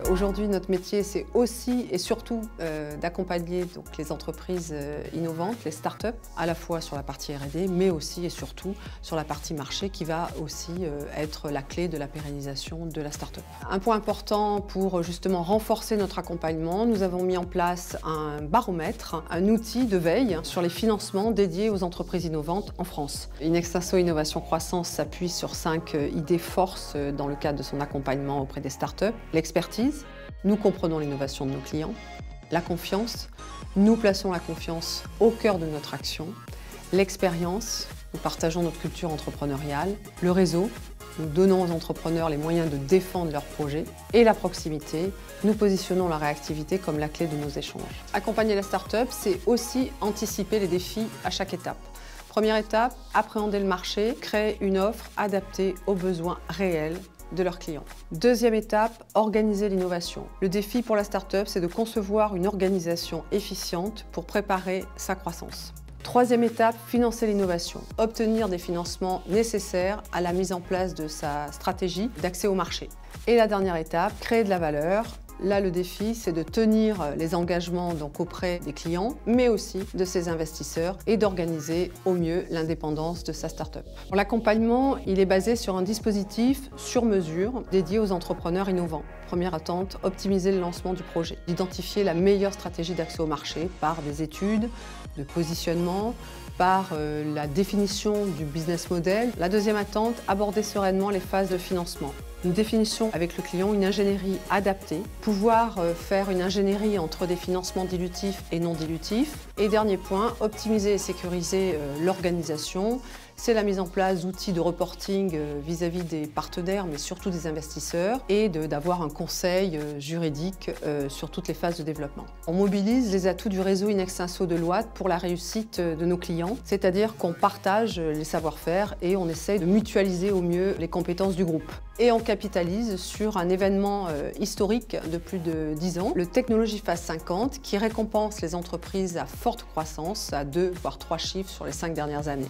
Aujourd'hui, notre métier, c'est aussi et surtout d'accompagner les entreprises innovantes, les startups, à la fois sur la partie R&D, mais aussi et surtout sur la partie marché qui va aussi être la clé de la pérennisation de la startup. Un point important pour justement renforcer notre accompagnement, nous avons mis en place un baromètre, un outil de veille sur les financements dédiés aux entreprises innovantes en France. Inextinso Innovation Croissance s'appuie sur 5 idées forces dans le cadre de son accompagnement auprès des startups. L'expertise, nous comprenons l'innovation de nos clients. La confiance, nous plaçons la confiance au cœur de notre action. L'expérience, nous partageons notre culture entrepreneuriale. Le réseau, nous donnons aux entrepreneurs les moyens de défendre leurs projets. Et la proximité, nous positionnons la réactivité comme la clé de nos échanges. Accompagner la start-up, c'est aussi anticiper les défis à chaque étape. Première étape, appréhender le marché, créer une offre adaptée aux besoins réels de leurs clients. Deuxième étape, organiser l'innovation. Le défi pour la start-up, c'est de concevoir une organisation efficiente pour préparer sa croissance. Troisième étape, financer l'innovation. Obtenir des financements nécessaires à la mise en place de sa stratégie d'accès au marché. Et la dernière étape, créer de la valeur. Là, le défi, c'est de tenir les engagements auprès des clients, mais aussi de ses investisseurs et d'organiser au mieux l'indépendance de sa start-up. L'accompagnement, il est basé sur un dispositif sur mesure dédié aux entrepreneurs innovants. Première attente, optimiser le lancement du projet, d'identifier la meilleure stratégie d'accès au marché par des études de positionnement, par la définition du business model. La deuxième attente, aborder sereinement les phases de financement. Nous définissons avec le client une ingénierie adaptée, pouvoir faire une ingénierie entre des financements dilutifs et non dilutifs. Et dernier point, optimiser et sécuriser l'organisation. C'est la mise en place d'outils de reporting vis-à-vis des partenaires, mais surtout des investisseurs, et d'avoir un conseil juridique sur toutes les phases de développement. On mobilise les atouts du réseau Inextinso de Loite pour la réussite de nos clients, c'est-à-dire qu'on partage les savoir-faire et on essaye de mutualiser au mieux les compétences du groupe. Et on capitalise sur un événement historique de plus de 10 ans, le Technology Phase 50, qui récompense les entreprises à forte croissance, à 2 voire 3 chiffres sur les 5 dernières années.